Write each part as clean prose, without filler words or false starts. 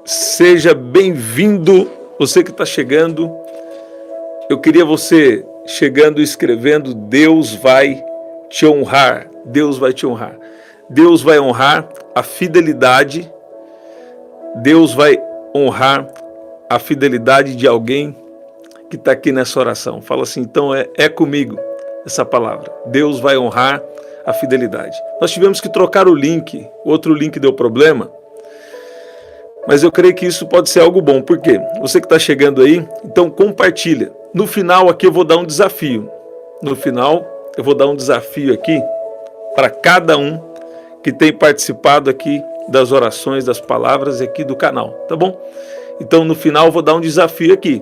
Seja bem-vindo, você que está chegando. Eu queria você chegando e escrevendo: Deus vai te honrar. Deus vai te honrar. Deus vai honrar a fidelidade. Deus vai honrar a fidelidade de alguém que está aqui nessa oração. Fala assim, então é comigo essa palavra. Deus vai honrar a fidelidade. Nós tivemos que trocar o link. O outro link deu problema. Mas eu creio que isso pode ser algo bom. Por quê? Você que está chegando aí, então compartilha. No final aqui eu vou dar um desafio. No final eu vou dar um desafio aqui para cada um que tem participado aqui das orações, das palavras aqui do canal, tá bom? Então no final eu vou dar um desafio aqui,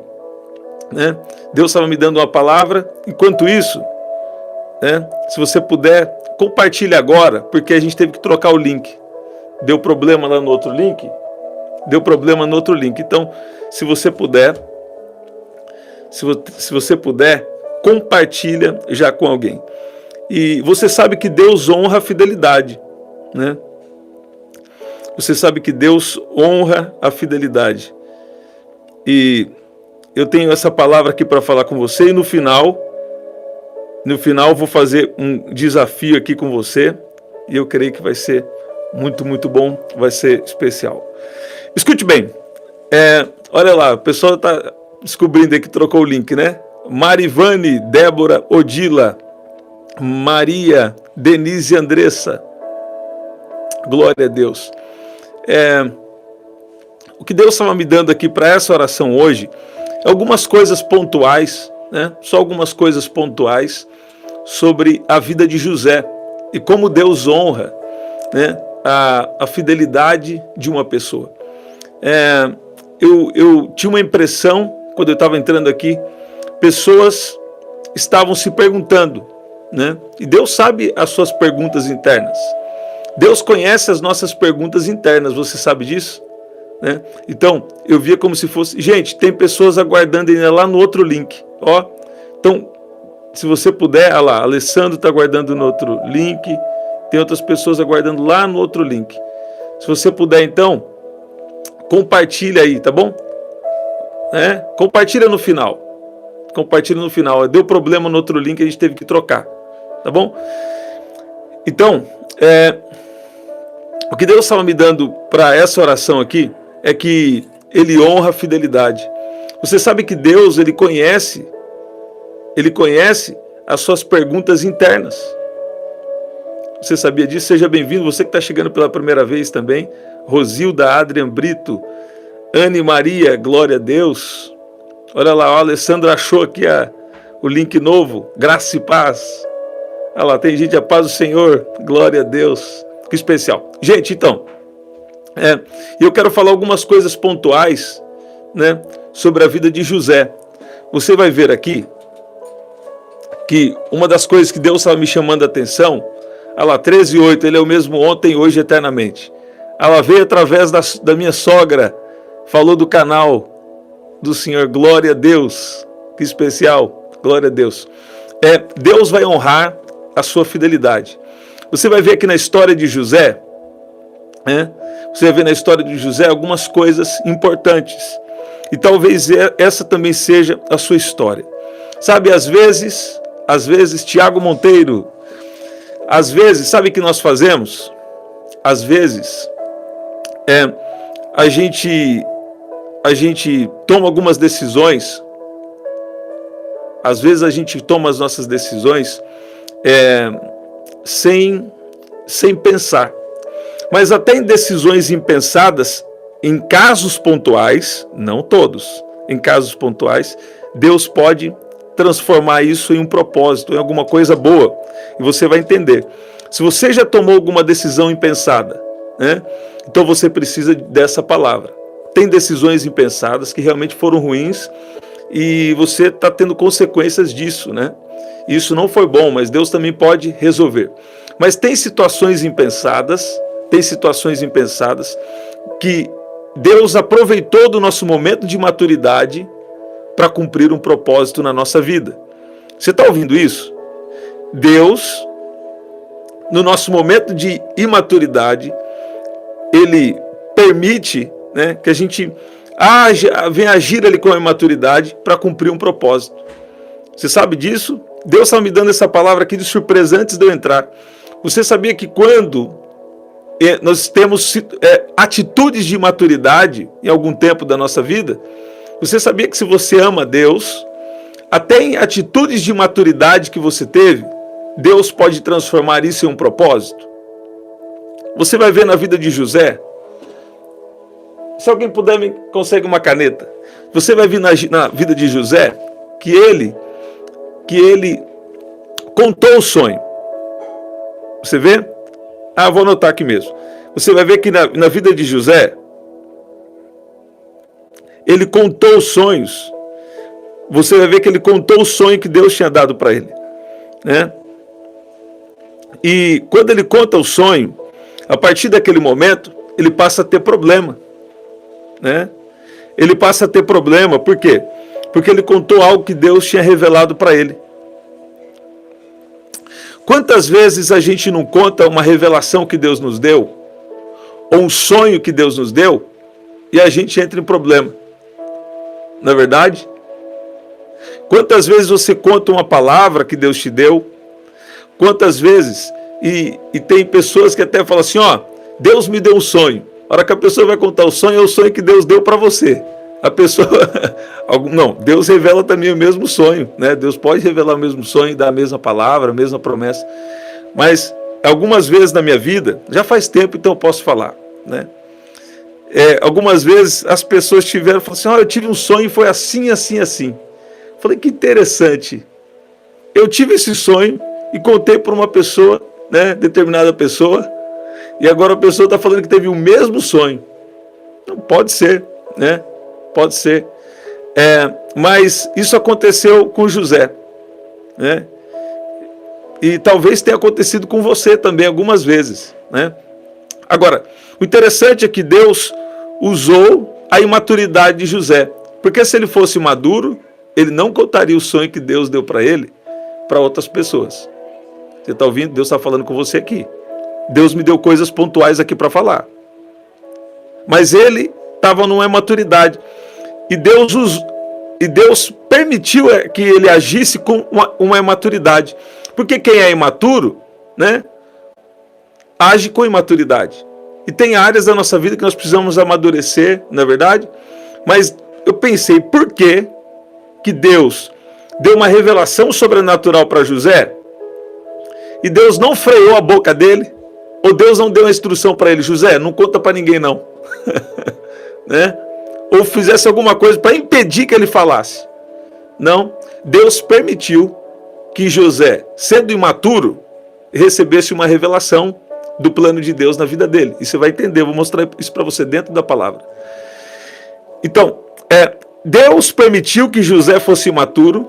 né? Deus estava me dando uma palavra. Enquanto isso, né, se você puder, compartilhe agora, porque a gente teve que trocar o link. Deu problema lá no outro link. Então, se você puder, compartilha já com alguém. E você sabe que Deus honra a fidelidade, né? Você sabe que Deus honra a fidelidade. E eu tenho essa palavra aqui para falar com você. E no final eu vou fazer um desafio aqui com você. E eu creio que vai ser muito, muito bom. Vai ser especial. Escute bem, olha lá, o pessoal está descobrindo aí que trocou o link, né? Marivane, Débora, Odila, Maria, Denise e Andressa. Glória a Deus. O que Deus estava me dando aqui para essa oração hoje é algumas coisas pontuais, né? Só algumas coisas pontuais sobre a vida de José e como Deus honra, né, a fidelidade de uma pessoa. Eu tinha uma impressão, quando eu estava entrando aqui, pessoas estavam se perguntando, né? E Deus sabe as suas perguntas internas. Deus conhece as nossas perguntas internas, você sabe disso? Né? Então, eu via como se fosse... Gente, tem pessoas aguardando ainda lá no outro link. Ó, então, se você puder, olha lá, Alessandro está aguardando no outro link, tem outras pessoas aguardando lá no outro link. Se você puder, então... compartilha aí, tá bom? Compartilha no final. Deu problema no outro link, a gente teve que trocar. Tá bom? Então, o que Deus estava me dando para essa oração aqui é que Ele honra a fidelidade. Você sabe que Deus, Ele conhece as suas perguntas internas. Você sabia disso? Seja bem-vindo. Você que está chegando pela primeira vez também. Rosilda, Adrian Brito, Anne Maria, glória a Deus. Olha lá, o Alessandro achou aqui o link novo, graça e paz. Olha lá, tem gente, a paz do Senhor, glória a Deus. Que especial. Gente, então, eu quero falar algumas coisas pontuais, né, sobre a vida de José. Você vai ver aqui que uma das coisas que Deus estava me chamando a atenção, olha lá, 13:8, Ele é o mesmo ontem, hoje, eternamente. Ela veio através da minha sogra, falou do canal do Senhor, glória a Deus, que especial, glória a Deus. Deus vai honrar a sua fidelidade. Você vai ver aqui na história de José, você vai ver na história de José algumas coisas importantes. E talvez essa também seja a sua história. Sabe, às vezes, Tiago Monteiro, às vezes, sabe o que nós fazemos? Às vezes, a gente toma algumas decisões, às vezes a gente toma as nossas decisões sem pensar. Mas até em decisões impensadas, em casos pontuais, não todos, em casos pontuais, Deus pode transformar isso em um propósito, em alguma coisa boa. E você vai entender. Se você já tomou alguma decisão impensada, né, então você precisa dessa palavra. Tem decisões impensadas que realmente foram ruins e você está tendo consequências disso, né? Isso não foi bom, mas Deus também pode resolver. Mas tem situações impensadas que Deus aproveitou do nosso momento de maturidade para cumprir um propósito na nossa vida. Você está ouvindo isso? Deus, no nosso momento de imaturidade, Ele permite né? Que a gente vem agir ali com a imaturidade para cumprir um propósito. Você sabe disso? Deus está me dando essa palavra aqui de surpresa antes de eu entrar. Você sabia que quando nós temos atitudes de maturidade em algum tempo da nossa vida, você sabia que se você ama Deus, até em atitudes de maturidade que você teve, Deus pode transformar isso em um propósito? Você vai ver na vida de José, se alguém puder me consegue uma caneta, você vai ver na vida de José que ele contou o sonho. Você vê? Vou anotar aqui mesmo. Você vai ver que na vida de José, ele contou os sonhos. Você vai ver que ele contou o sonho que Deus tinha dado para ele, né? E quando ele conta o sonho, a partir daquele momento, ele passa a ter problema, né? Ele passa a ter problema, por quê? Porque ele contou algo que Deus tinha revelado para ele. Quantas vezes a gente não conta uma revelação que Deus nos deu, ou um sonho que Deus nos deu, e a gente entra em problema? Não é verdade? Quantas vezes você conta uma palavra que Deus te deu? Quantas vezes? E tem pessoas que até falam assim, Deus me deu um sonho. A hora que a pessoa vai contar o sonho, é o sonho que Deus deu para você. A pessoa... Não, Deus revela também o mesmo sonho, né? Deus pode revelar o mesmo sonho, dar a mesma palavra, a mesma promessa. Mas algumas vezes na minha vida, já faz tempo, então eu posso falar, né? Algumas vezes as pessoas falaram assim, eu tive um sonho e foi assim, assim, assim. Falei, que interessante. Eu tive esse sonho e contei para uma pessoa, né, determinada pessoa, e agora a pessoa está falando que teve o mesmo sonho. Não pode ser, né? Pode ser. Mas isso aconteceu com José, né? E talvez tenha acontecido com você também algumas vezes, né? Agora, o interessante é que Deus usou a imaturidade de José, porque se ele fosse maduro, ele não contaria o sonho que Deus deu para ele para outras pessoas. Você está ouvindo? Deus está falando com você aqui. Deus me deu coisas pontuais aqui para falar. Mas ele estava numa imaturidade. E Deus permitiu que ele agisse com uma imaturidade. Porque quem é imaturo, né, age com imaturidade. E tem áreas da nossa vida que nós precisamos amadurecer, não é verdade? Mas eu pensei, por que Deus deu uma revelação sobrenatural para José e Deus não freou a boca dele? Ou Deus não deu uma instrução para ele, José, não conta para ninguém não, né? Ou fizesse alguma coisa para impedir que ele falasse? Não, Deus permitiu que José, sendo imaturo, recebesse uma revelação do plano de Deus na vida dele. E você vai entender, eu vou mostrar isso para você dentro da palavra. Então, Deus permitiu que José fosse imaturo.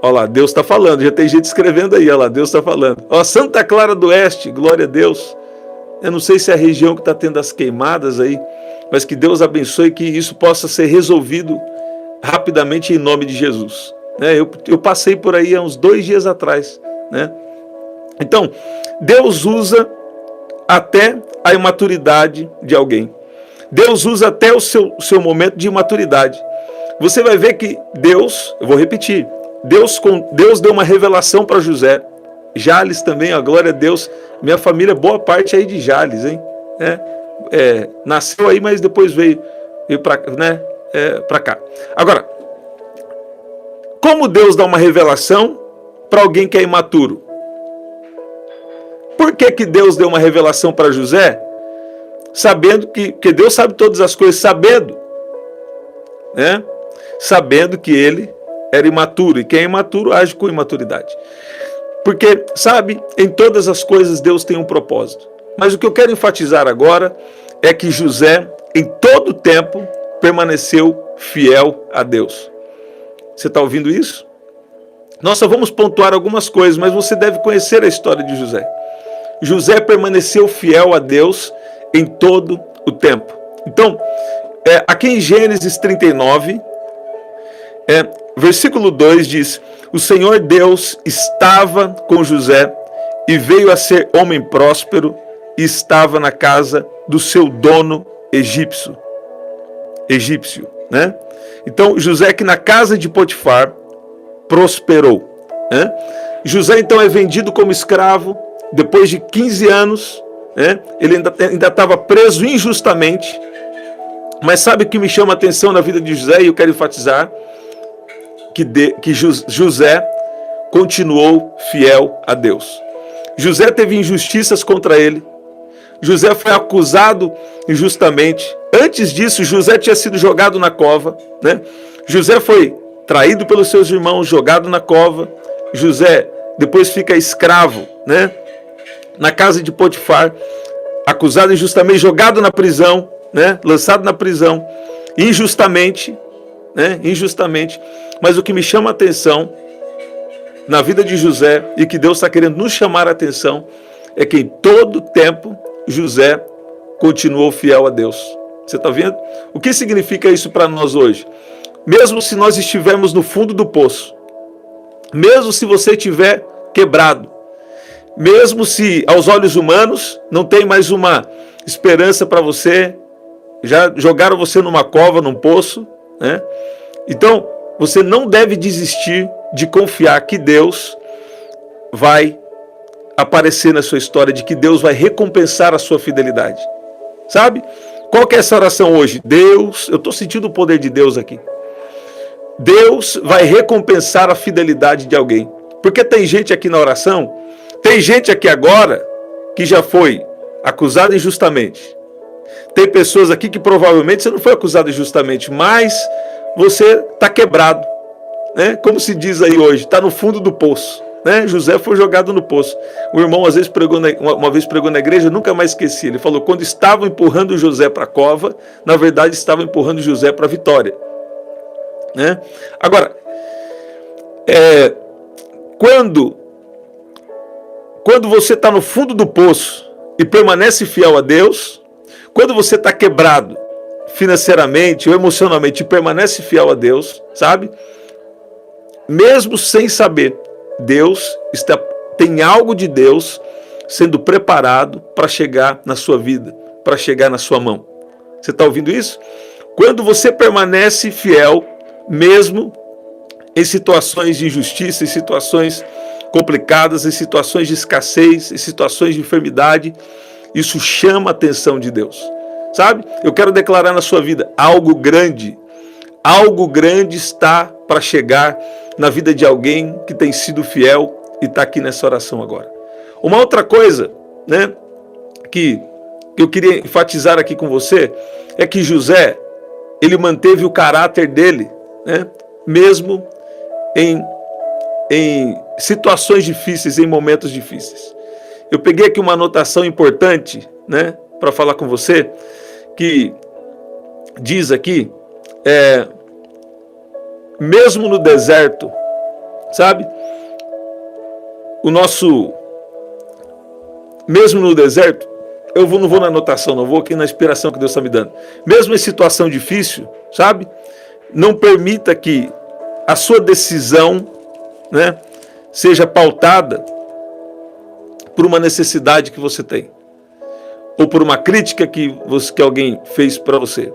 Olha lá, Deus está falando, já tem gente escrevendo aí, olha lá, Deus está falando. Santa Clara do Oeste, glória a Deus. Eu não sei se é a região que está tendo as queimadas aí, mas que Deus abençoe que isso possa ser resolvido rapidamente em nome de Jesus. Eu passei por aí há uns 2 dias atrás, né? Então, Deus usa até a imaturidade de alguém. Deus usa até o seu momento de imaturidade. Você vai ver que Deus, eu vou repetir, Deus deu uma revelação para José. Jales também, glória a Deus. Minha família, boa parte aí de Jales, hein? Nasceu aí, mas depois veio para cá. Agora, como Deus dá uma revelação para alguém que é imaturo? Por que Deus deu uma revelação para José? Sabendo que Deus sabe todas as coisas, sabendo que ele era imaturo. E quem é imaturo age com imaturidade. Porque, sabe, em todas as coisas Deus tem um propósito. Mas o que eu quero enfatizar agora é que José, em todo o tempo, permaneceu fiel a Deus. Você está ouvindo isso? Nós só vamos pontuar algumas coisas, mas você deve conhecer a história de José. José permaneceu fiel a Deus em todo o tempo. Então, aqui em Gênesis 39, versículo 2 diz: o Senhor Deus estava com José e veio a ser homem próspero e estava na casa do seu dono egípcio, né? Então, José que na casa de Potifar prosperou, né? José então é vendido como escravo, depois de 15 anos, né? Ele ainda estava preso injustamente, mas sabe o que me chama a atenção na vida de José, e eu quero enfatizar, que José continuou fiel a Deus. José teve injustiças contra ele, José foi acusado injustamente. Antes disso, José tinha sido jogado na cova, né? José foi traído pelos seus irmãos, jogado na cova. José depois fica escravo, né? Na casa de Potifar, acusado injustamente, jogado na prisão, né? Lançado na prisão, injustamente, né? Injustamente. Mas o que me chama a atenção na vida de José, e que Deus está querendo nos chamar a atenção, é que em todo tempo José continuou fiel a Deus. Você está vendo? O que significa isso para nós hoje? Mesmo se nós estivermos no fundo do poço, mesmo se você estiver quebrado, mesmo se aos olhos humanos não tem mais uma esperança para você, já jogaram você numa cova, num poço, né? Então, você não deve desistir de confiar que Deus vai aparecer na sua história, de que Deus vai recompensar a sua fidelidade. Sabe? Qual que é essa oração hoje? Deus, eu estou sentindo o poder de Deus aqui. Deus vai recompensar a fidelidade de alguém. Porque tem gente aqui na oração, tem gente aqui agora que já foi acusada injustamente. Tem pessoas aqui que provavelmente você não foi acusado injustamente, mas você está quebrado, né? Como se diz aí hoje, está no fundo do poço, né? José foi jogado no poço. O irmão às vezes uma vez pregou na igreja, eu nunca mais esqueci. Ele falou, quando estavam empurrando José para a cova, na verdade estavam empurrando José para a vitória, né? Agora, quando você está no fundo do poço e permanece fiel a Deus, quando você está quebrado financeiramente ou emocionalmente e permanece fiel a Deus, sabe? Mesmo sem saber, Deus tem algo de Deus sendo preparado para chegar na sua vida, para chegar na sua mão. Você está ouvindo isso? Quando você permanece fiel, mesmo em situações de injustiça, em situações complicadas, em situações de escassez, em situações de enfermidade, isso chama a atenção de Deus. Sabe? Eu quero declarar na sua vida algo grande está para chegar na vida de alguém que tem sido fiel e está aqui nessa oração agora. Uma outra coisa, né, que eu queria enfatizar aqui com você, é que José, ele manteve o caráter dele, né, mesmo em situações difíceis, em momentos difíceis. Eu peguei aqui uma anotação importante, né, para falar com você, que diz aqui, mesmo no deserto, sabe? Mesmo no deserto, eu não vou na anotação, não vou aqui na inspiração que Deus está me dando. Mesmo em situação difícil, sabe? Não permita que a sua decisão, né, seja pautada por uma necessidade que você tem, ou por uma crítica que alguém fez para você,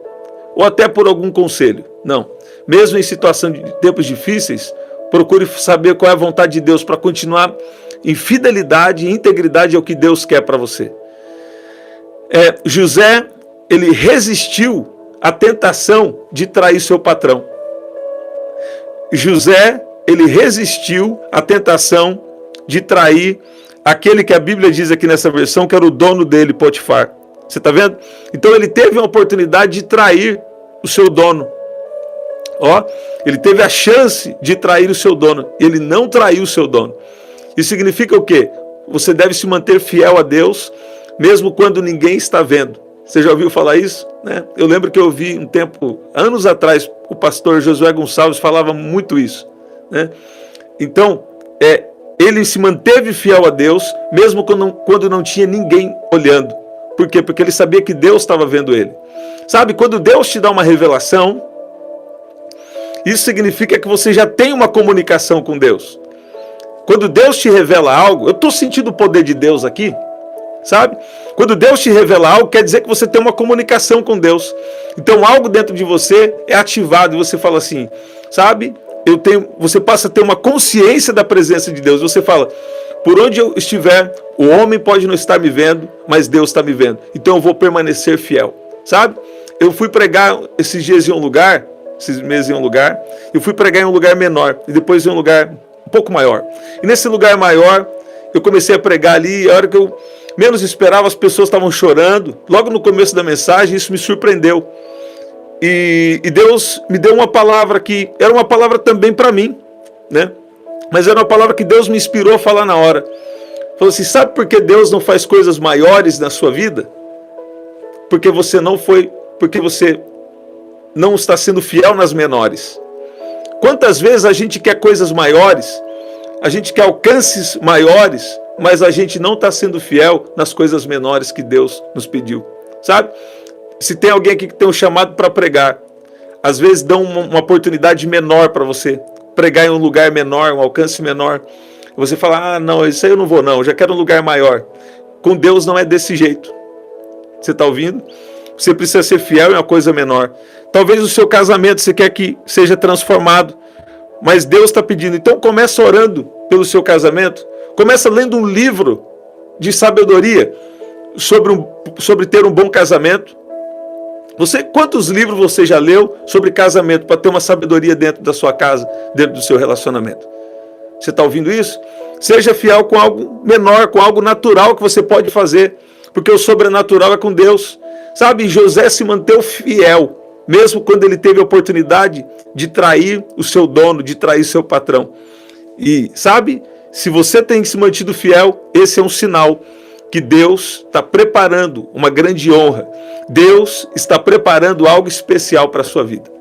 ou até por algum conselho. Não. Mesmo em situação de tempos difíceis, procure saber qual é a vontade de Deus para continuar em fidelidade e integridade ao que Deus quer para você. José, ele resistiu à tentação de trair seu patrão. José, ele resistiu à tentação de trair aquele que a Bíblia diz aqui nessa versão que era o dono dele, Potifar. Você está vendo? Então ele teve a oportunidade de trair o seu dono. Ele teve a chance de trair o seu dono. Ele não traiu o seu dono. Isso significa o quê? Você deve se manter fiel a Deus, mesmo quando ninguém está vendo. Você já ouviu falar isso? Né? Eu lembro que eu ouvi um tempo, anos atrás, o pastor Josué Gonçalves falava muito isso, né? Então, ele se manteve fiel a Deus, mesmo quando não tinha ninguém olhando. Por quê? Porque ele sabia que Deus estava vendo ele. Sabe, quando Deus te dá uma revelação, isso significa que você já tem uma comunicação com Deus. Quando Deus te revela algo, eu estou sentindo o poder de Deus aqui, sabe? Quando Deus te revela algo, quer dizer que você tem uma comunicação com Deus. Então algo dentro de você é ativado e você fala assim, sabe? Você passa a ter uma consciência da presença de Deus. Você fala, por onde eu estiver, o homem pode não estar me vendo, mas Deus está me vendo. Então eu vou permanecer fiel, sabe? Eu fui pregar esses dias em um lugar, esses meses em um lugar, eu fui pregar em um lugar menor e depois em um lugar um pouco maior. E nesse lugar maior, eu comecei a pregar ali, e a hora que eu menos esperava, as pessoas estavam chorando. Logo no começo da mensagem, isso me surpreendeu. E Deus me deu uma palavra que era uma palavra também para mim, né? Mas era uma palavra que Deus me inspirou a falar na hora. Falou assim, sabe por que Deus não faz coisas maiores na sua vida? Porque você não está sendo fiel nas menores. Quantas vezes a gente quer coisas maiores, a gente quer alcances maiores, mas a gente não está sendo fiel nas coisas menores que Deus nos pediu, sabe? Se tem alguém aqui que tem um chamado para pregar, às vezes dão uma oportunidade menor para você pregar em um lugar menor, um alcance menor. Você fala, não, isso aí eu não vou não, eu já quero um lugar maior. Com Deus não é desse jeito. Você está ouvindo? Você precisa ser fiel em uma coisa menor. Talvez o seu casamento você quer que seja transformado, mas Deus está pedindo. Então começa orando pelo seu casamento. Começa lendo um livro de sabedoria sobre ter um bom casamento. Quantos livros você já leu sobre casamento para ter uma sabedoria dentro da sua casa, dentro do seu relacionamento? Você está ouvindo isso? Seja fiel com algo menor, com algo natural que você pode fazer, porque o sobrenatural é com Deus. Sabe, José se manteve fiel, mesmo quando ele teve a oportunidade de trair o seu dono, de trair seu patrão. E sabe, se você tem se mantido fiel, esse é um sinal que Deus está preparando uma grande honra. Deus está preparando algo especial para a sua vida.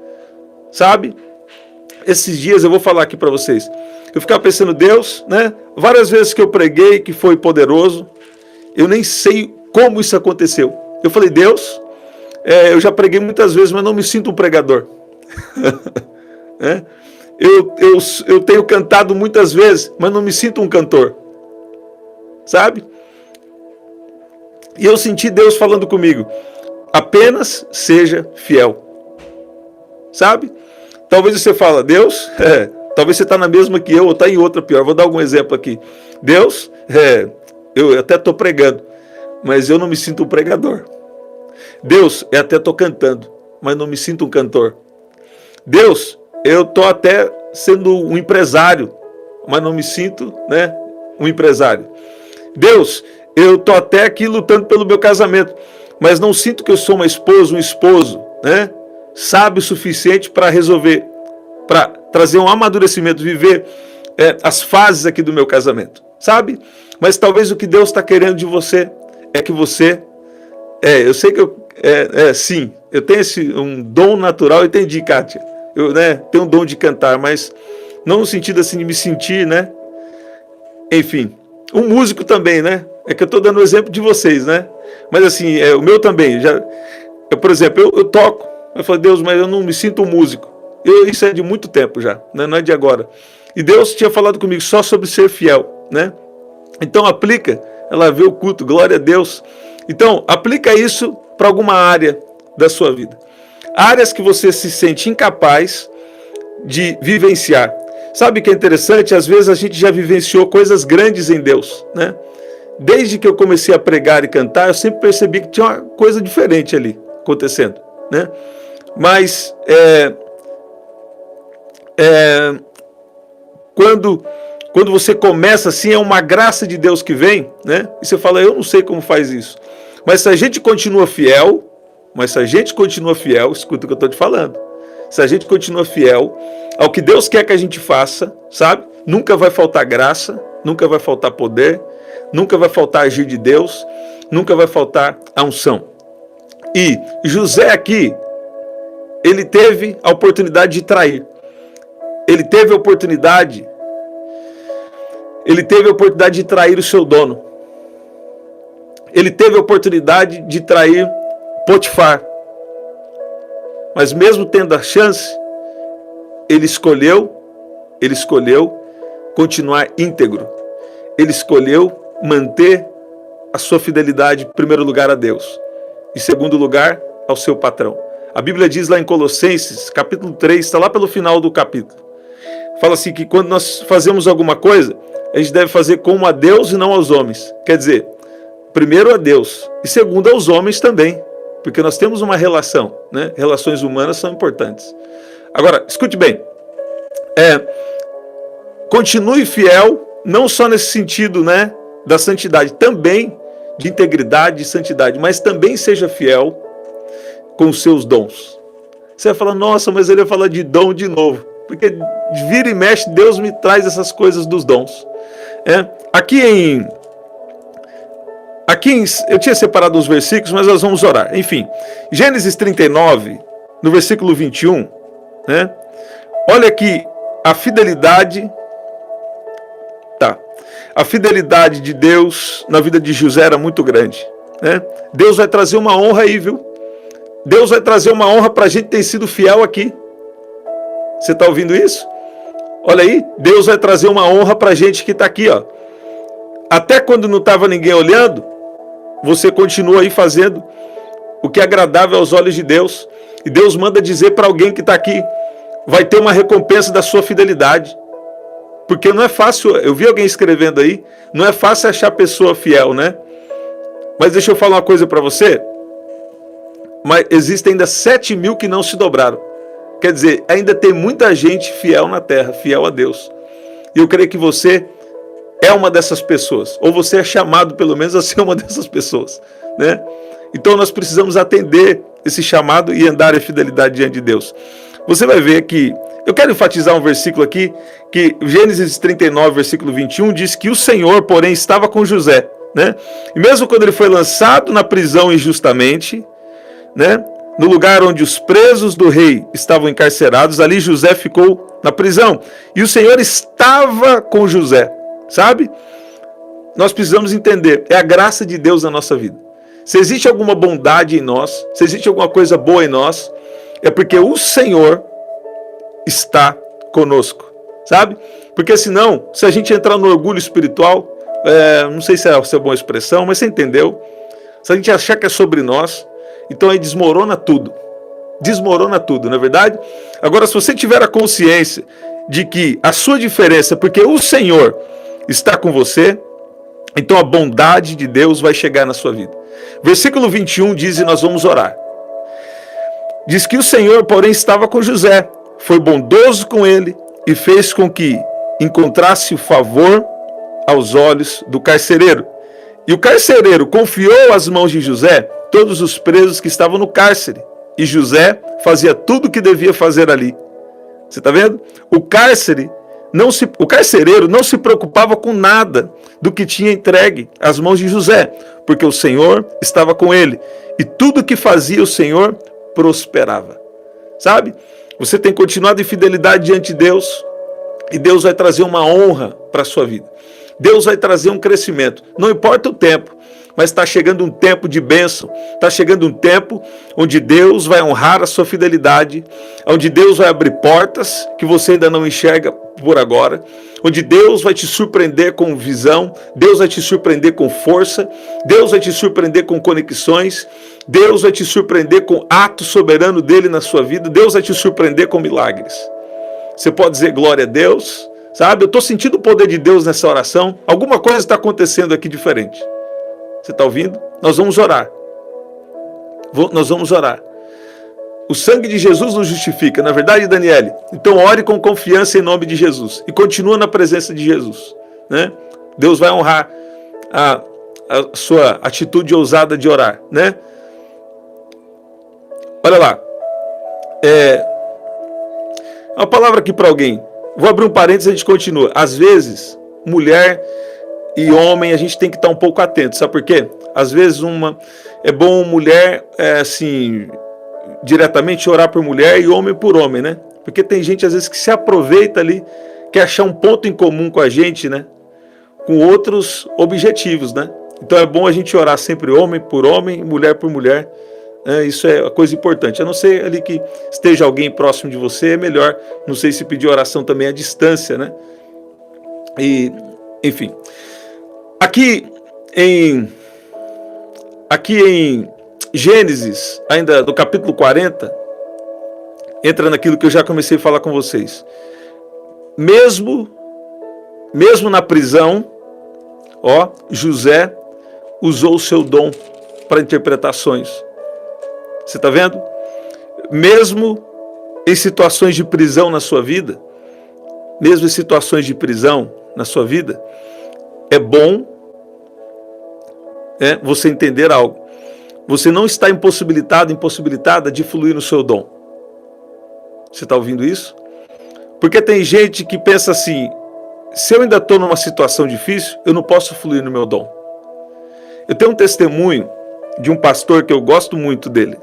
Sabe? Esses dias eu vou falar aqui para vocês. Eu ficava pensando, Deus, né? Várias vezes que eu preguei, que foi poderoso, eu nem sei como isso aconteceu. Eu falei, Deus, eu já preguei muitas vezes, mas não me sinto um pregador. Eu tenho cantado muitas vezes, mas não me sinto um cantor. Sabe? E eu senti Deus falando comigo, apenas seja fiel. Sabe? Talvez você fala, Deus, talvez você está na mesma que eu, ou está em outra pior. Vou dar algum exemplo aqui. Deus, eu até estou pregando, mas eu não me sinto um pregador. Deus, eu até estou cantando, mas não me sinto um cantor. Deus, eu estou até sendo um empresário, mas não me sinto, né, um empresário. Deus, eu estou até aqui lutando pelo meu casamento, mas não sinto que eu sou uma esposa, um esposo, né, sábio o suficiente para resolver, para trazer um amadurecimento, viver as fases aqui do meu casamento, sabe? Mas talvez o que Deus está querendo de você é que você, eu sei que sim, eu tenho um dom natural, entendi, Kátia, eu tenho um dom de cantar, mas não no sentido assim de me sentir, né? Enfim, um músico também, né? É que eu estou dando o exemplo de vocês, né? Mas assim, o meu também, por exemplo, eu toco, eu falo, Deus, mas eu não me sinto um músico. Isso é de muito tempo já, né? Não é de agora. E Deus tinha falado comigo só sobre ser fiel, né? Então aplica, ela vê o culto, glória a Deus. Então, aplica isso para alguma área da sua vida. Áreas que você se sente incapaz de vivenciar. Sabe o que é interessante? Às vezes a gente já vivenciou coisas grandes em Deus, né? Desde que eu comecei a pregar e cantar, eu sempre percebi que tinha uma coisa diferente ali acontecendo, né? Mas quando você começa assim, é uma graça de Deus que vem, né? E você fala, eu não sei como faz isso. Mas se a gente continua fiel, escuta o que eu estou te falando. Se a gente continua fiel ao que Deus quer que a gente faça, sabe? Nunca vai faltar graça, nunca vai faltar poder, nunca vai faltar agir de Deus, nunca vai faltar a unção. E José aqui, ele teve a oportunidade de trair. Ele teve a oportunidade de trair o seu dono. Ele teve a oportunidade de trair Potifar. Mas mesmo tendo a chance, ele escolheu continuar íntegro. Ele escolheu manter a sua fidelidade, em primeiro lugar, a Deus. Em segundo lugar, ao seu patrão. A Bíblia diz lá em Colossenses, capítulo 3, está lá pelo final do capítulo. Fala assim que quando nós fazemos alguma coisa, a gente deve fazer como a Deus e não aos homens. Quer dizer, primeiro a Deus e segundo aos homens também. Porque nós temos uma relação, né? Relações humanas são importantes. Agora, escute bem. Continue fiel, não só nesse sentido, né, da santidade, também de integridade e santidade, mas também seja fiel com os seus dons. Você vai falar, nossa, mas ele vai falar de dom de novo. Porque vira e mexe, Deus me traz essas coisas dos dons. Eu tinha separado os versículos, mas nós vamos orar. Enfim, Gênesis 39, no versículo 21, né? Olha aqui, a fidelidade de Deus na vida de José era muito grande, né? Deus vai trazer uma honra aí, viu? Deus vai trazer uma honra para a gente ter sido fiel aqui. Você está ouvindo isso? Olha aí, Deus vai trazer uma honra para a gente que está aqui, ó. Até quando não estava ninguém olhando, você continua aí fazendo o que é agradável aos olhos de Deus. E Deus manda dizer para alguém que está aqui, vai ter uma recompensa da sua fidelidade. Porque não é fácil, eu vi alguém escrevendo aí, não é fácil achar pessoa fiel, né? Mas deixa eu falar uma coisa para você. Mas existem ainda 7.000 que não se dobraram. Quer dizer, ainda tem muita gente fiel na terra, fiel a Deus. E eu creio que você é uma dessas pessoas, ou você é chamado pelo menos a ser uma dessas pessoas, né? Então nós precisamos atender esse chamado e andar em fidelidade diante de Deus. Você vai ver que, eu quero enfatizar um versículo aqui, que Gênesis 39, versículo 21, diz que o Senhor, porém, estava com José, né? E mesmo quando ele foi lançado na prisão injustamente, né? No lugar onde os presos do rei estavam encarcerados, ali José ficou na prisão. E o Senhor estava com José. Sabe? Nós precisamos entender, é a graça de Deus na nossa vida. Se existe alguma bondade em nós, se existe alguma coisa boa em nós, é porque o Senhor está conosco, sabe? Porque senão, se a gente entrar no orgulho espiritual, não sei se é uma boa expressão, mas você entendeu? Se a gente achar que é sobre nós, então aí desmorona tudo, não é verdade? Agora, se você tiver a consciência de que a sua diferença é porque o Senhor está com você, então a bondade de Deus vai chegar na sua vida. Versículo 21 diz, e nós vamos orar. Diz que o Senhor, porém, estava com José, foi bondoso com ele e fez com que encontrasse o favor aos olhos do carcereiro. E o carcereiro confiou às mãos de José todos os presos que estavam no cárcere. E José fazia tudo o que devia fazer ali. Você está vendo? O carcereiro não se preocupava com nada do que tinha entregue às mãos de José, porque o Senhor estava com ele. E tudo que fazia o Senhor prosperava. Sabe? Você tem continuado em fidelidade diante de Deus, e Deus vai trazer uma honra para a sua vida. Deus vai trazer um crescimento. Não importa o tempo, mas está chegando um tempo de bênção. Está chegando um tempo onde Deus vai honrar a sua fidelidade, onde Deus vai abrir portas que você ainda não enxerga por agora, onde Deus vai te surpreender com visão, Deus vai te surpreender com força, Deus vai te surpreender com conexões, Deus vai te surpreender com ato soberano dele na sua vida, Deus vai te surpreender com milagres. Você pode dizer glória a Deus, sabe? Eu estou sentindo o poder de Deus nessa oração, alguma coisa está acontecendo aqui diferente. Você está ouvindo? Nós vamos orar. Nós vamos orar. O sangue de Jesus nos justifica, na verdade, Daniele? Então ore com confiança em nome de Jesus. E continua na presença de Jesus, né? Deus vai honrar a sua atitude ousada de orar, né? Olha lá. Uma palavra aqui para alguém. Vou abrir um parênteses e a gente continua. Às vezes, mulher e homem, a gente tem que estar um pouco atento. Sabe por quê? Às vezes é bom mulher, assim, diretamente orar por mulher e homem por homem, né? Porque tem gente, às vezes, que se aproveita ali, quer achar um ponto em comum com a gente, né? Com outros objetivos, né? Então é bom a gente orar sempre homem por homem, mulher por mulher. Isso é uma coisa importante. A não ser ali que esteja alguém próximo de você, é melhor. Não sei se pedir oração também à distância, né? E, enfim. Aqui em aqui em Gênesis, ainda no capítulo 40, entra naquilo que eu já comecei a falar com vocês. Mesmo na prisão, José usou o seu dom para interpretar sonhos. Você está vendo? Mesmo em situações de prisão na sua vida, mesmo em situações de prisão na sua vida, é bom você entender algo. Você não está impossibilitada de fluir no seu dom. Você está ouvindo isso? Porque tem gente que pensa assim, se eu ainda estou numa situação difícil, eu não posso fluir no meu dom. Eu tenho um testemunho de um pastor que eu gosto muito dele.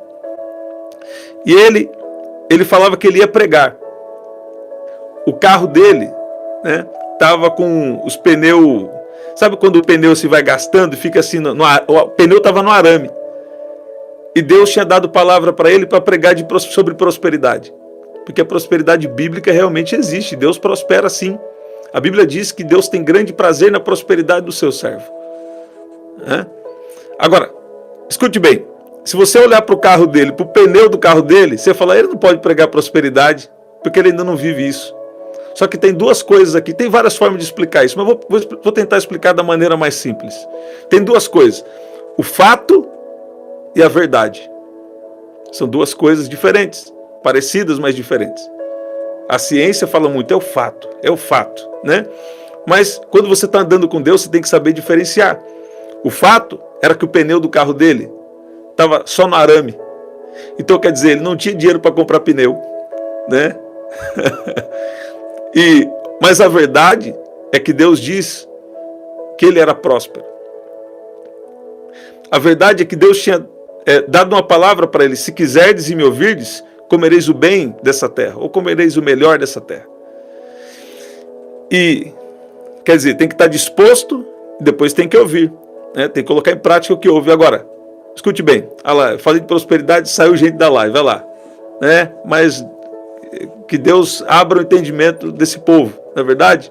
E ele falava que ele ia pregar. O carro dele, estava com os pneus... Sabe quando o pneu se vai gastando e fica assim, o pneu estava no arame. E Deus tinha dado palavra para ele para pregar sobre prosperidade. Porque a prosperidade bíblica realmente existe. Deus prospera sim. A Bíblia diz que Deus tem grande prazer na prosperidade do seu servo. Agora, escute bem. Se você olhar para o carro dele, para o pneu do carro dele, você fala, ele não pode pregar prosperidade, porque ele ainda não vive isso. Só que tem duas coisas aqui, tem várias formas de explicar isso, mas vou tentar explicar da maneira mais simples. Tem duas coisas, o fato e a verdade. São duas coisas diferentes, parecidas, mas diferentes. A ciência fala muito, é o fato, né? Mas quando você está andando com Deus, você tem que saber diferenciar. O fato era que o pneu do carro dele estava só no arame. Então quer dizer, ele não tinha dinheiro para comprar pneu, né? Mas a verdade é que Deus diz que ele era próspero. A verdade é que Deus tinha dado uma palavra para ele, se quiserdes e me ouvirdes, comereis o bem dessa terra, ou comereis o melhor dessa terra. E, quer dizer, tem que estar disposto e depois tem que ouvir, né? Tem que colocar em prática o que ouve. Agora, escute bem, eu falei de prosperidade, saiu gente da live, vai lá, né? Mas que Deus abra o entendimento desse povo, não é verdade?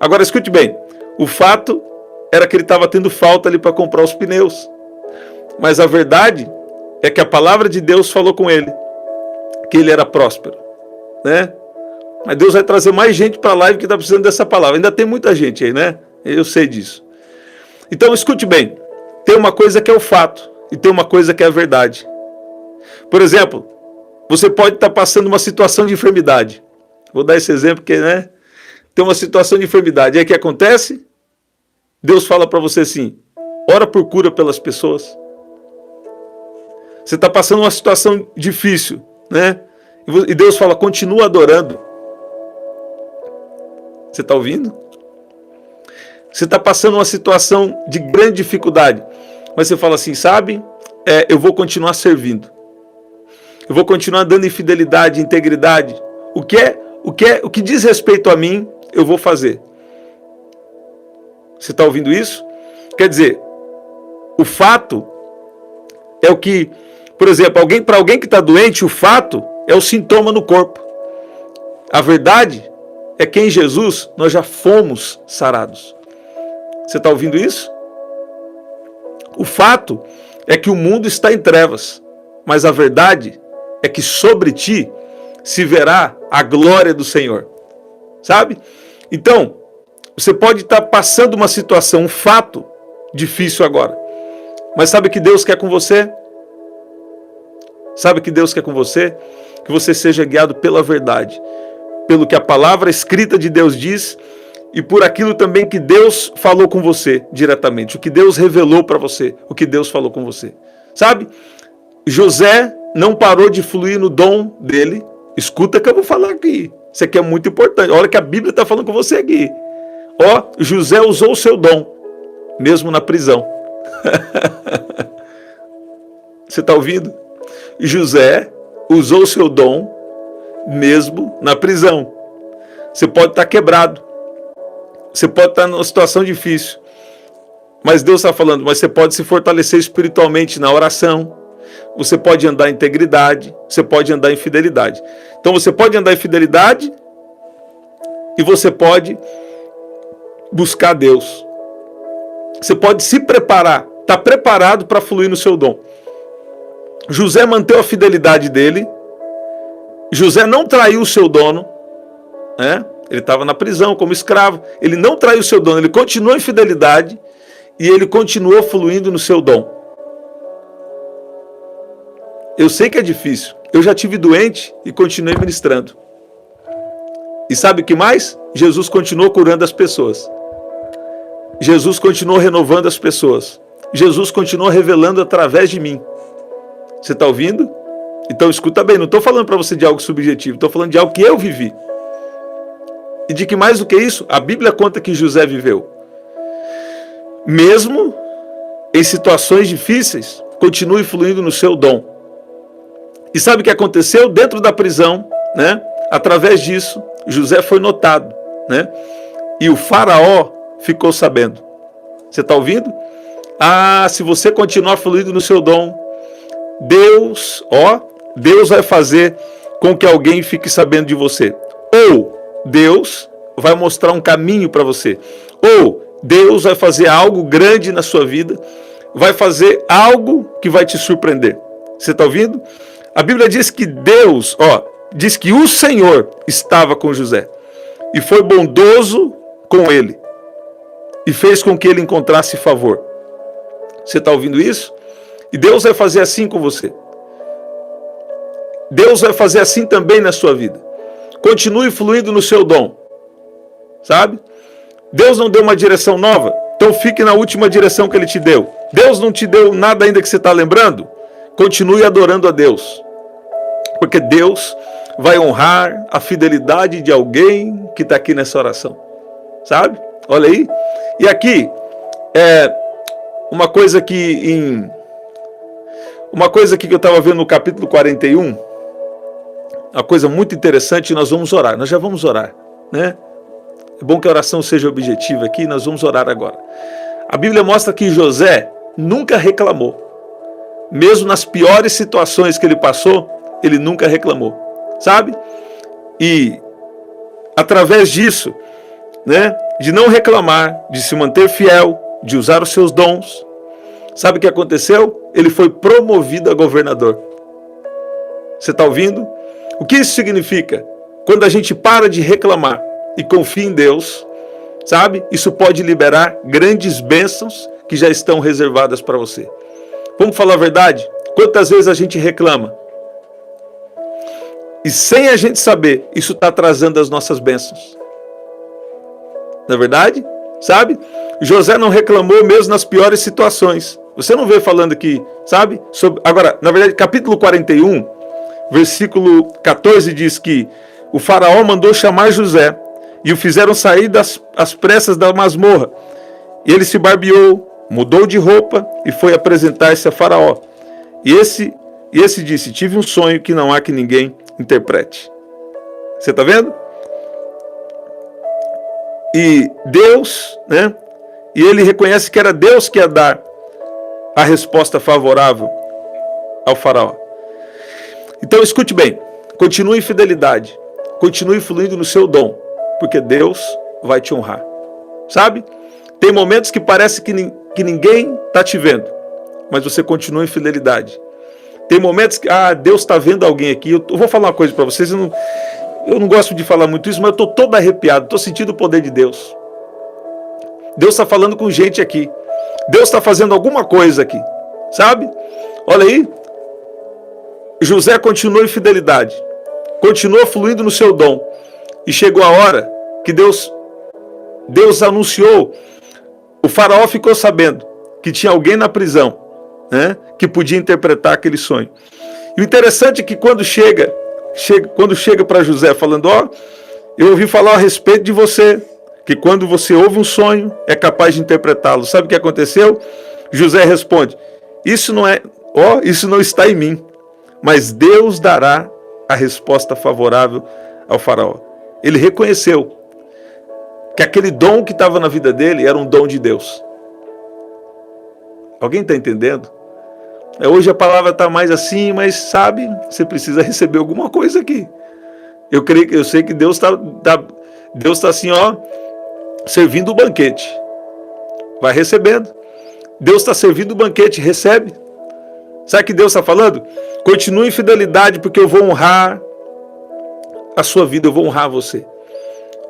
Agora, escute bem, o fato era que ele estava tendo falta ali para comprar os pneus, mas a verdade é que a palavra de Deus falou com ele, que ele era próspero, né? Mas Deus vai trazer mais gente para a live que está precisando dessa palavra. Ainda tem muita gente aí, né? Eu sei disso. Então, escute bem. Tem uma coisa que é o fato e tem uma coisa que é a verdade. Por exemplo, você pode estar passando uma situação de enfermidade. Vou dar esse exemplo porque, né? Tem uma situação de enfermidade. Aí o que acontece? Deus fala para você assim, ora por cura pelas pessoas. Você está passando uma situação difícil, né? E Deus fala, continua adorando. Você está ouvindo? Você está passando uma situação de grande dificuldade, mas você fala assim, sabe? Eu vou continuar servindo. Eu vou continuar dando fidelidade, integridade. O que diz respeito a mim, eu vou fazer. Você está ouvindo isso? Quer dizer, o fato é o que, por exemplo, para alguém que está doente, o fato é o sintoma no corpo. A verdade é que em Jesus nós já fomos sarados. Você está ouvindo isso? O fato é que o mundo está em trevas, mas a verdade é que sobre ti se verá a glória do Senhor. Sabe? Então, você pode estar passando uma situação, um fato difícil agora, mas sabe que Deus quer com você? Sabe que Deus quer com você? Que você seja guiado pela verdade, pelo que a palavra escrita de Deus diz e por aquilo também que Deus falou com você diretamente, o que Deus revelou para você, o que Deus falou com você. Sabe? José não parou de fluir no dom dele. Escuta que eu vou falar aqui. Isso aqui é muito importante. Olha que a Bíblia está falando com você aqui. José usou o seu dom, mesmo na prisão. Você está ouvindo? José usou o seu dom, mesmo na prisão. Você pode estar quebrado. Você pode estar numa situação difícil. Mas Deus está falando, mas você pode se fortalecer espiritualmente na oração. Você pode andar em integridade. Você pode andar em fidelidade. Então você pode andar em fidelidade e você pode buscar Deus. Você pode se preparar está preparado para fluir no seu dom. José manteve a fidelidade dele. José não traiu o seu dono, né? Ele estava na prisão como escravo. Ele não traiu o seu dono, ele continuou em fidelidade e ele continuou fluindo no seu dom. Eu sei que é difícil. Eu já tive doente e continuei ministrando. E sabe o que mais? Jesus continuou curando as pessoas. Jesus continuou renovando as pessoas. Jesus continuou revelando através de mim. Você está ouvindo? Então escuta bem, não estou falando para você de algo subjetivo, estou falando de algo que eu vivi. E de que mais do que isso, a Bíblia conta que José viveu. Mesmo em situações difíceis, continue fluindo no seu dom. E sabe o que aconteceu? Dentro da prisão, né? Através disso, José foi notado, né? E o faraó ficou sabendo. Você está ouvindo? Ah, se você continuar fluindo no seu dom, Deus vai fazer com que alguém fique sabendo de você. Ou Deus vai mostrar um caminho para você. Ou Deus vai fazer algo grande na sua vida. Vai fazer algo que vai te surpreender. Você está ouvindo? A Bíblia diz que Deus, diz que o Senhor estava com José. E foi bondoso com ele. E fez com que ele encontrasse favor. Você está ouvindo isso? E Deus vai fazer assim com você. Deus vai fazer assim também na sua vida. Continue fluindo no seu dom. Sabe? Deus não deu uma direção nova, então fique na última direção que Ele te deu. Deus não te deu nada ainda que você está lembrando? Continue adorando a Deus. Porque Deus vai honrar a fidelidade de alguém que está aqui nessa oração. Sabe? Olha aí. E aqui, uma coisa que eu estava vendo no capítulo 41, uma coisa muito interessante, nós vamos orar, nós já vamos orar, né? É bom que a oração seja objetiva aqui, nós vamos orar agora. A Bíblia mostra que José nunca reclamou, mesmo nas piores situações que ele passou, ele nunca reclamou, sabe? E através disso, né, de não reclamar, de se manter fiel, de usar os seus dons, sabe o que aconteceu? Ele foi promovido a governador. Você está ouvindo? O que isso significa? Quando a gente para de reclamar e confia em Deus, sabe? Isso pode liberar grandes bênçãos que já estão reservadas para você. Vamos falar a verdade? Quantas vezes a gente reclama? E sem a gente saber, isso está atrasando as nossas bênçãos. Não é verdade? Sabe? José não reclamou mesmo nas piores situações. Você não vê falando aqui, sabe? Agora, na verdade, capítulo 41, versículo 14 diz que o faraó mandou chamar José e o fizeram sair às pressas da masmorra. E ele se barbeou, mudou de roupa e foi apresentar-se a faraó. E esse disse, tive um sonho que não há que ninguém interprete. Você está vendo? E Deus, né? E ele reconhece que era Deus que ia dar a resposta favorável ao faraó. Então escute bem, continue em fidelidade, continue fluindo no seu dom, porque Deus vai te honrar. Sabe? Tem momentos que parece que ninguém está te vendo, mas você continua em fidelidade. Tem momentos que, Deus está vendo alguém aqui. Eu vou falar uma coisa para vocês, eu não gosto de falar muito isso, mas eu estou todo arrepiado, estou sentindo o poder de Deus. Deus está falando com gente aqui. Deus está fazendo alguma coisa aqui, sabe? Olha aí, José continuou em fidelidade, continuou fluindo no seu dom, e chegou a hora que Deus anunciou, o faraó ficou sabendo que tinha alguém na prisão, né, que podia interpretar aquele sonho. E o interessante é que quando chega para José falando, eu ouvi falar a respeito de você, que quando você ouve um sonho, é capaz de interpretá-lo. Sabe o que aconteceu? José responde, isso não está em mim, mas Deus dará a resposta favorável ao faraó. Ele reconheceu que aquele dom que estava na vida dele era um dom de Deus. Alguém está entendendo? Hoje a palavra está mais assim, mas sabe, você precisa receber alguma coisa aqui. Eu sei que Deus está assim, servindo o banquete. Vai recebendo. Deus está servindo o banquete, recebe. Sabe o que Deus está falando? Continue em fidelidade, porque eu vou honrar a sua vida, eu vou honrar você.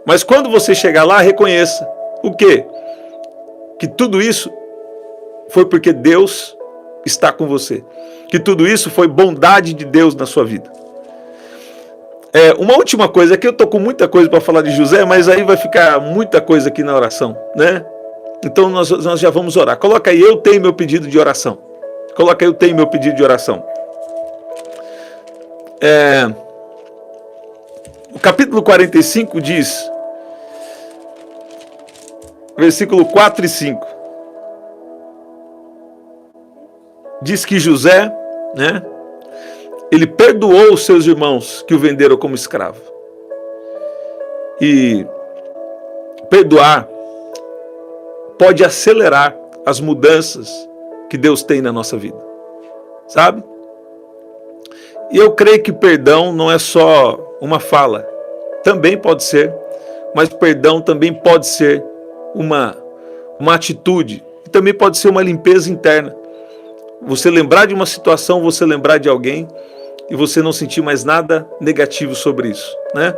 Mas quando você chegar lá, reconheça o quê? Que tudo isso foi porque Deus está com você. Que tudo isso foi bondade de Deus na sua vida. Uma última coisa, aqui eu estou com muita coisa para falar de José, mas aí vai ficar muita coisa aqui na oração, né? Então nós já vamos orar. Coloca aí, eu tenho meu pedido de oração. Coloca aí, eu tenho meu pedido de oração. O capítulo 45 diz, versículo 4 e 5. Diz que José, né, ele perdoou os seus irmãos que o venderam como escravo. E perdoar pode acelerar as mudanças que Deus tem na nossa vida, sabe? E eu creio que perdão não é só uma fala, também pode ser, mas perdão também pode ser uma atitude, e também pode ser uma limpeza interna. Você lembrar de uma situação, você lembrar de alguém, e você não sentir mais nada negativo sobre isso, né?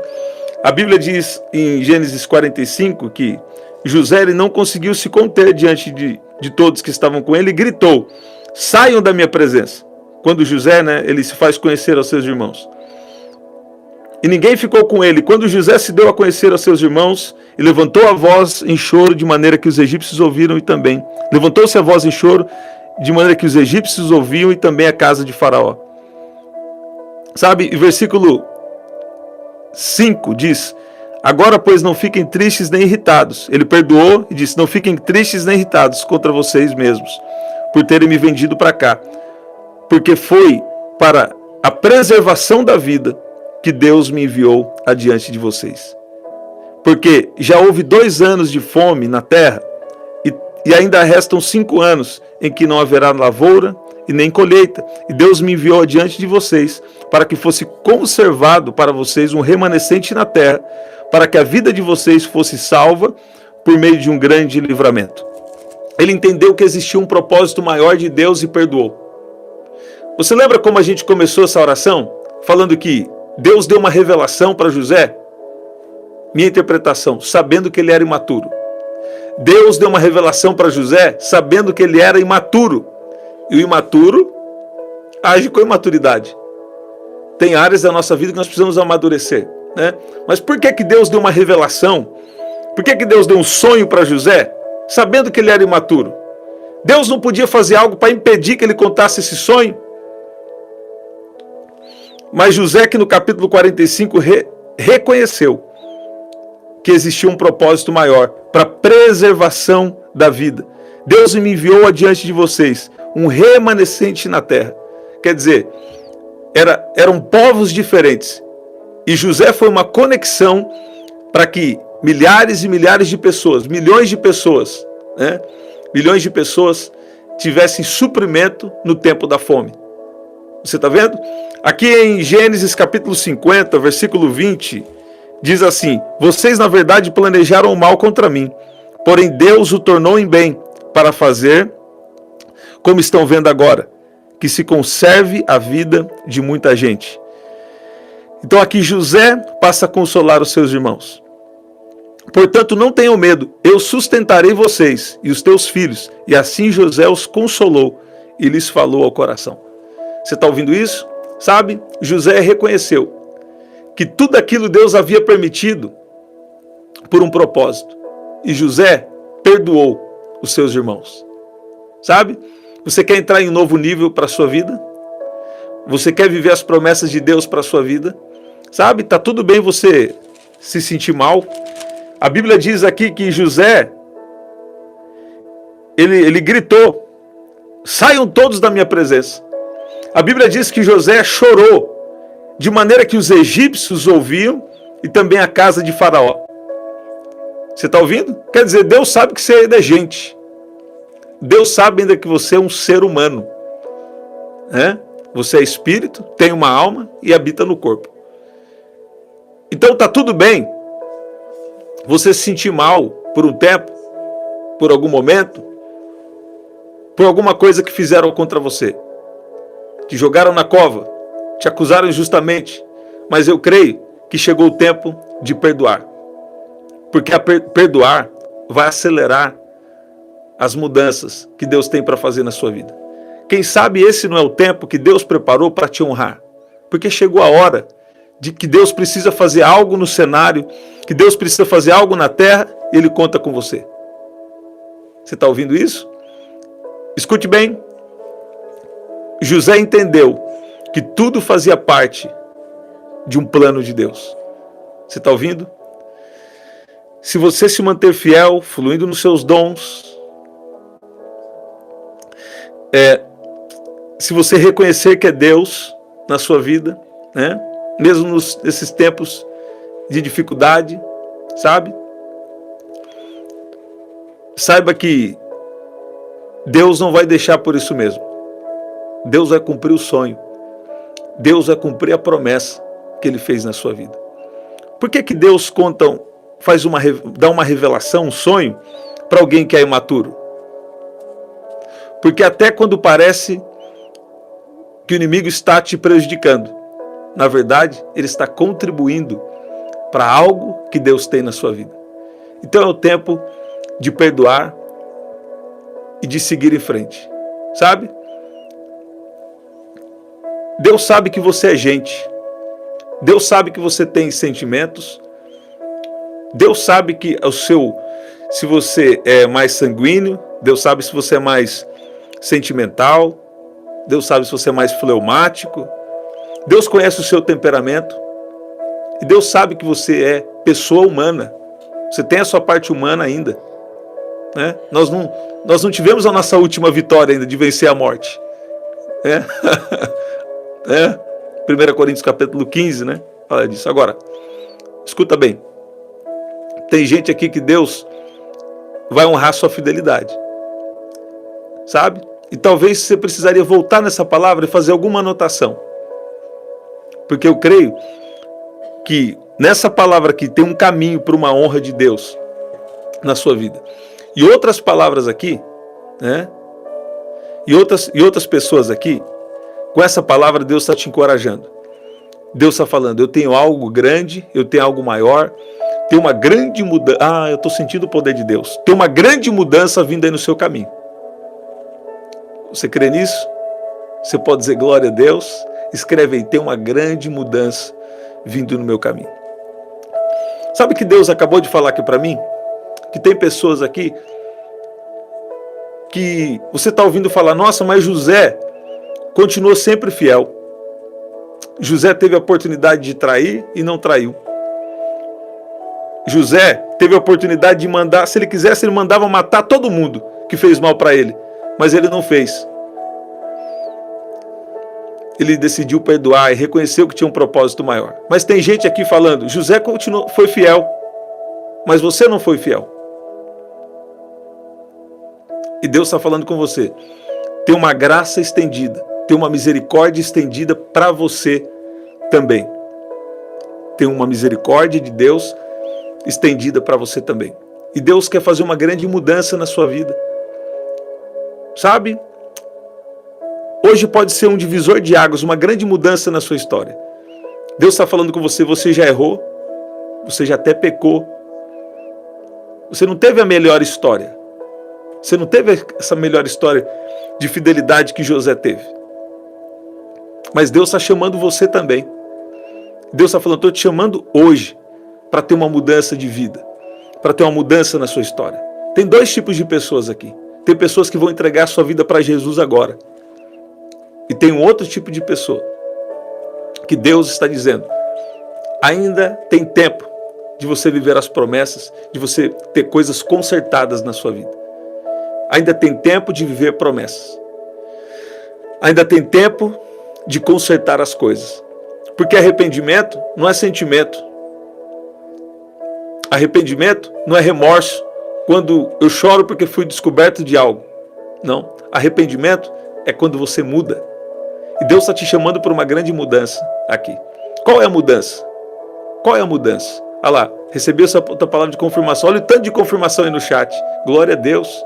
A Bíblia diz em Gênesis 45 que José ele não conseguiu se conter diante de todos que estavam com ele e gritou: saiam da minha presença. Quando José, né, ele se faz conhecer aos seus irmãos. E ninguém ficou com ele. Quando José se deu a conhecer aos seus irmãos, e levantou a voz em choro, de maneira que os egípcios ouviram e também. Levantou-se a voz em choro, de maneira que os egípcios ouviam e também a casa de Faraó. Sabe, versículo 5 diz: agora, pois, não fiquem tristes nem irritados. Ele perdoou e disse: não fiquem tristes nem irritados contra vocês mesmos, por terem me vendido para cá. Porque foi para a preservação da vida que Deus me enviou adiante de vocês. Porque já houve 2 anos de fome na terra, e ainda restam 5 anos em que não haverá lavoura e nem colheita. E Deus me enviou adiante de vocês, para que fosse conservado para vocês um remanescente na terra, para que a vida de vocês fosse salva por meio de um grande livramento. Ele entendeu que existia um propósito maior de Deus e perdoou. Você lembra como a gente começou essa oração? Falando que Deus deu uma revelação para José? Minha interpretação, sabendo que ele era imaturo. Deus deu uma revelação para José, sabendo que ele era imaturo. E o imaturo age com imaturidade. Tem áreas da nossa vida que nós precisamos amadurecer, né? Mas por que Deus deu uma revelação? Por que Deus deu um sonho para José, sabendo que ele era imaturo? Deus não podia fazer algo para impedir que ele contasse esse sonho? Mas José, que no capítulo 45 reconheceu que existia um propósito maior para a preservação da vida. Deus me enviou adiante de vocês um remanescente na terra. Quer dizer, eram povos diferentes. E José foi uma conexão para que milhares e milhares de pessoas, milhões de pessoas, né? Milhões de pessoas tivessem suprimento no tempo da fome. Você está vendo? Aqui em Gênesis capítulo 50, versículo 20, diz assim: vocês na verdade planejaram o mal contra mim, porém Deus o tornou em bem, para fazer, como estão vendo agora, que se conserve a vida de muita gente. Então aqui José passa a consolar os seus irmãos. Portanto, não tenham medo, eu sustentarei vocês e os teus filhos. E assim José os consolou e lhes falou ao coração. Você está ouvindo isso? Sabe? José reconheceu que tudo aquilo Deus havia permitido por um propósito. E José perdoou os seus irmãos. Sabe? Você quer entrar em um novo nível para a sua vida? Você quer viver as promessas de Deus para a sua vida? Sabe? Tá tudo bem você se sentir mal. A Bíblia diz aqui que José, ele gritou: saiam todos da minha presença. A Bíblia diz que José chorou, de maneira que os egípcios ouviam e também a casa de Faraó. Você está ouvindo? Quer dizer, Deus sabe que você ainda é gente. Deus sabe ainda que você é um ser humano, né? Você é espírito, tem uma alma e habita no corpo. Então está tudo bem você se sentir mal por um tempo, por algum momento, por alguma coisa que fizeram contra você. Te jogaram na cova, te acusaram injustamente, mas eu creio que chegou o tempo de perdoar. Porque perdoar vai acelerar as mudanças que Deus tem para fazer na sua vida. Quem sabe esse não é o tempo que Deus preparou para te honrar. Porque chegou a hora de que Deus precisa fazer algo no cenário, que Deus precisa fazer algo na terra, e Ele conta com você. Você está ouvindo isso? Escute bem. José entendeu que tudo fazia parte de um plano de Deus. Você está ouvindo? Se você se manter fiel, fluindo nos seus dons, se você reconhecer que é Deus na sua vida, né? Mesmo nesses tempos de dificuldade, sabe? Saiba que Deus não vai deixar por isso mesmo. Deus vai cumprir o sonho. Deus vai cumprir a promessa que Ele fez na sua vida. Por que Deus dá uma revelação, um sonho, para alguém que é imaturo? Porque até quando parece que o inimigo está te prejudicando, na verdade, ele está contribuindo para algo que Deus tem na sua vida. Então é o tempo de perdoar e de seguir em frente, sabe? Deus sabe que você é gente. Deus sabe que você tem sentimentos. Deus sabe que se você é mais sanguíneo. Deus sabe se você é mais sentimental. Deus sabe se você é mais fleumático. Deus conhece o seu temperamento. E Deus sabe que você é pessoa humana. Você tem a sua parte humana ainda, né? Nós não tivemos a nossa última vitória ainda de vencer a morte. 1 Coríntios capítulo 15, né? Fala disso. Agora, escuta bem. Tem gente aqui que Deus vai honrar sua fidelidade. Sabe? E talvez você precisaria voltar nessa palavra e fazer alguma anotação. Porque eu creio que nessa palavra aqui tem um caminho para uma honra de Deus na sua vida. E outras palavras aqui, né? E outras pessoas aqui, com essa palavra Deus está te encorajando. Deus está falando, eu tenho algo grande, eu tenho algo maior, tem uma grande mudança. Eu estou sentindo o poder de Deus. Tem uma grande mudança vindo aí no seu caminho. Você crê nisso? Você pode dizer glória a Deus? Escreve aí, tem uma grande mudança vindo no meu caminho. Sabe que Deus acabou de falar aqui para mim? Que tem pessoas aqui que você está ouvindo falar, nossa, mas José continuou sempre fiel. José teve a oportunidade de trair e não traiu. José teve a oportunidade de mandar, se ele quisesse, ele mandava matar todo mundo que fez mal para ele. Mas ele não fez. Ele decidiu perdoar e reconheceu que tinha um propósito maior. Mas tem gente aqui falando, José foi fiel, mas você não foi fiel. E Deus está falando com você. Tem uma graça estendida, tem uma misericórdia estendida para você também. Tem uma misericórdia de Deus estendida para você também. E Deus quer fazer uma grande mudança na sua vida. Sabe? Hoje pode ser um divisor de águas, uma grande mudança na sua história. Deus está falando com você, você já errou, você já até pecou. Você não teve a melhor história. Você não teve essa melhor história de fidelidade que José teve. Mas Deus está chamando você também. Deus está falando, estou te chamando hoje para ter uma mudança de vida, para ter uma mudança na sua história. Tem dois tipos de pessoas aqui. Tem pessoas que vão entregar a sua vida para Jesus agora. E tem um outro tipo de pessoa que Deus está dizendo, ainda tem tempo de você viver as promessas, de você ter coisas consertadas na sua vida. Ainda tem tempo de viver promessas. Ainda tem tempo de consertar as coisas. Porque arrependimento não é sentimento. Arrependimento não é remorso. Quando eu choro porque fui descoberto de algo. Não. Arrependimento é quando você muda. E Deus está te chamando para uma grande mudança aqui. Qual é a mudança? Qual é a mudança? Olha lá, recebi essa outra palavra de confirmação. Olha o tanto de confirmação aí no chat. Glória a Deus.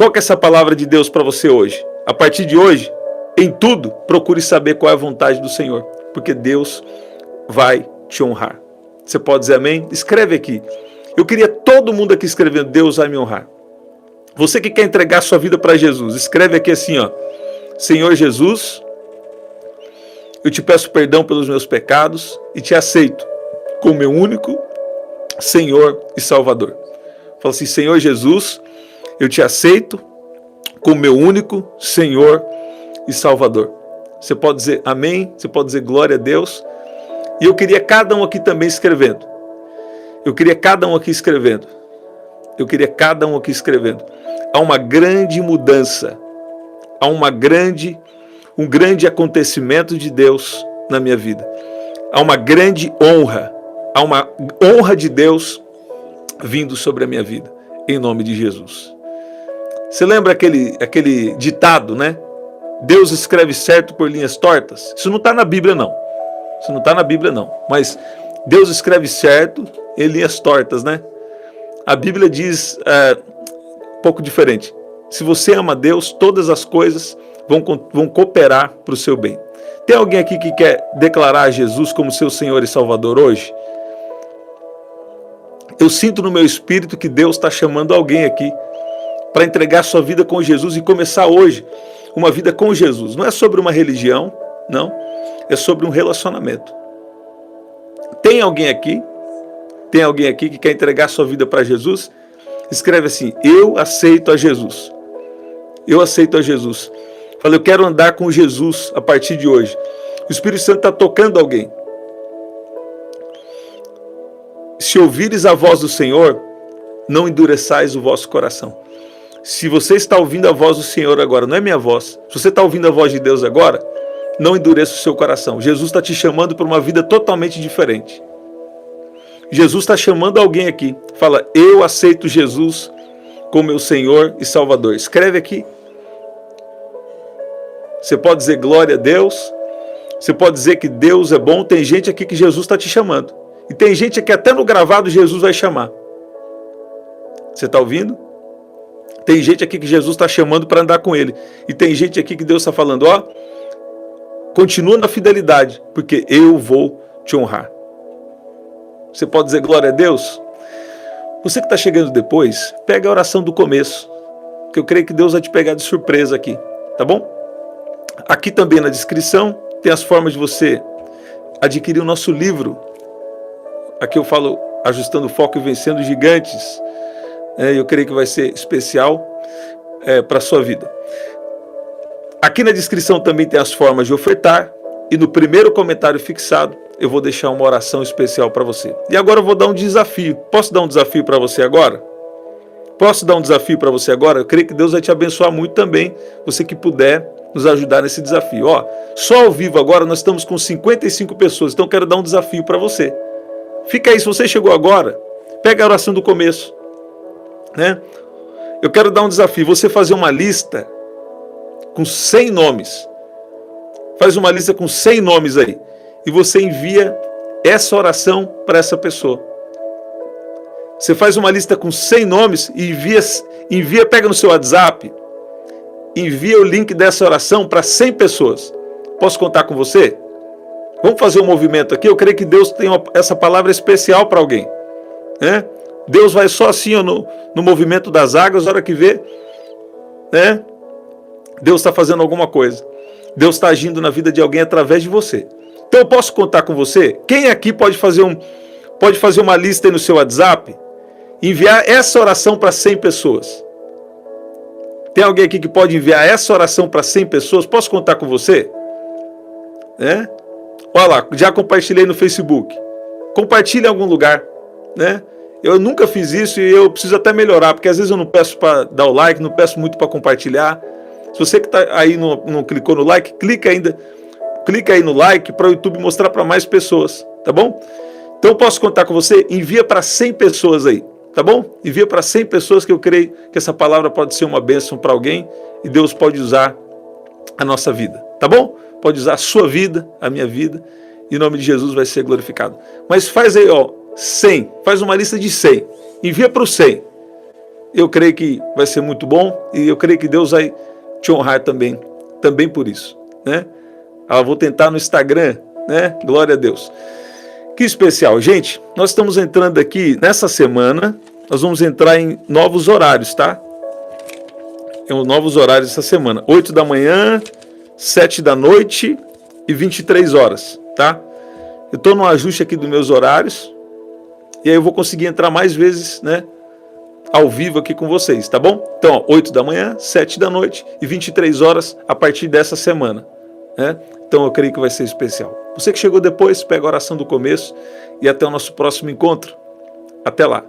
Qual que é essa palavra de Deus para você hoje? A partir de hoje, em tudo, procure saber qual é a vontade do Senhor, porque Deus vai te honrar. Você pode dizer amém? Escreve aqui. Eu queria todo mundo aqui escrevendo, Deus vai me honrar. Você que quer entregar sua vida para Jesus, escreve aqui assim, ó. Senhor Jesus, eu te peço perdão pelos meus pecados e te aceito como meu único Senhor e Salvador. Fala assim, Senhor Jesus, eu te aceito como meu único Senhor e Salvador. Você pode dizer amém, você pode dizer glória a Deus. E eu queria cada um aqui também escrevendo. Eu queria cada um aqui escrevendo. Eu queria cada um aqui escrevendo. Há uma grande mudança. Há um grande acontecimento de Deus na minha vida. Há uma grande honra. Há uma honra de Deus vindo sobre a minha vida. Em nome de Jesus. Você lembra aquele ditado, né? Deus escreve certo por linhas tortas? Isso não está na Bíblia, não. Isso não está na Bíblia, não. Mas Deus escreve certo em linhas tortas, né? A Bíblia diz um pouco diferente. Se você ama Deus, todas as coisas vão cooperar para o seu bem. Tem alguém aqui que quer declarar Jesus como seu Senhor e Salvador hoje? Eu sinto no meu espírito que Deus está chamando alguém aqui para entregar sua vida com Jesus e começar hoje uma vida com Jesus. Não é sobre uma religião, não. É sobre um relacionamento. Tem alguém aqui que quer entregar sua vida para Jesus? Escreve assim, eu aceito a Jesus. Eu aceito a Jesus. Fala, eu quero andar com Jesus a partir de hoje. O Espírito Santo está tocando alguém. Se ouvires a voz do Senhor, não endureçais o vosso coração. Se você está ouvindo a voz do Senhor agora, não é minha voz. Se você está ouvindo a voz de Deus agora, não endureça o seu coração. Jesus está te chamando para uma vida totalmente diferente. Jesus está chamando alguém aqui. Fala, eu aceito Jesus como meu Senhor e Salvador. Escreve aqui. Você pode dizer glória a Deus. Você pode dizer que Deus é bom. Tem gente aqui que Jesus está te chamando. E tem gente aqui até no gravado Jesus vai chamar. Você está ouvindo? Tem gente aqui que Jesus está chamando para andar com ele. E tem gente aqui que Deus está falando, ó, continua na fidelidade, porque eu vou te honrar. Você pode dizer glória a Deus? Você que está chegando depois, pega a oração do começo, que eu creio que Deus vai te pegar de surpresa aqui, tá bom? Aqui também na descrição tem as formas de você adquirir o nosso livro. Aqui eu falo Ajustando o Foco e Vencendo Gigantes. Eu creio que vai ser especial para a sua vida. Aqui na descrição também tem as formas de ofertar. E no primeiro comentário fixado, eu vou deixar uma oração especial para você. E agora eu vou dar um desafio. Posso dar um desafio para você agora? Posso dar um desafio para você agora? Eu creio que Deus vai te abençoar muito também. Você que puder nos ajudar nesse desafio. Ó, só ao vivo agora nós estamos com 55 pessoas. Então eu quero dar um desafio para você. Fica aí, se você chegou agora, pega a oração do começo. Né? Eu quero dar um desafio. Você fazer uma lista com 100 nomes. Faz uma lista com 100 nomes aí. E você envia essa oração para essa pessoa. Você faz uma lista com 100 nomes e envia, pega no seu WhatsApp, envia o link dessa oração para 100 pessoas. Posso contar com você? Vamos fazer um movimento aqui. Eu creio que Deus tem essa palavra especial para alguém. Né? Deus vai só assim ó, no movimento das águas, a hora que vê, né? Deus está fazendo alguma coisa. Deus está agindo na vida de alguém através de você. Então eu posso contar com você? Quem aqui pode fazer uma lista aí no seu WhatsApp? Enviar essa oração para 100 pessoas. Tem alguém aqui que pode enviar essa oração para 100 pessoas? Posso contar com você? Né? Olha lá, já compartilhei no Facebook. Compartilhe em algum lugar. Né? Eu nunca fiz isso e eu preciso até melhorar, porque às vezes eu não peço para dar o like, não peço muito para compartilhar. Se você que está aí não clicou no like, clica aí no like para o YouTube mostrar para mais pessoas, tá bom? Então eu posso contar com você, envia para 100 pessoas aí, tá bom? Envia para 100 pessoas que eu creio que essa palavra pode ser uma bênção para alguém e Deus pode usar a nossa vida, tá bom? Pode usar a sua vida, a minha vida, e o nome de Jesus vai ser glorificado. Mas faz aí, ó, 100, faz uma lista de 100, envia para os 100. Eu creio que vai ser muito bom e eu creio que Deus vai te honrar também por isso, né? Vou tentar no Instagram, né? Glória a Deus. Que especial, gente. Nós estamos entrando aqui nessa semana. Nós vamos entrar em novos horários, tá? Novos horários essa semana. 8 da manhã, 7 da noite e 23 horas, tá? Eu estou no ajuste aqui dos meus horários. E aí eu vou conseguir entrar mais vezes, né? Ao vivo aqui com vocês, tá bom? Então, ó, 8 da manhã, 7 da noite e 23 horas a partir dessa semana, né? Então eu creio que vai ser especial. Você que chegou depois, pega a oração do começo e até o nosso próximo encontro. Até lá.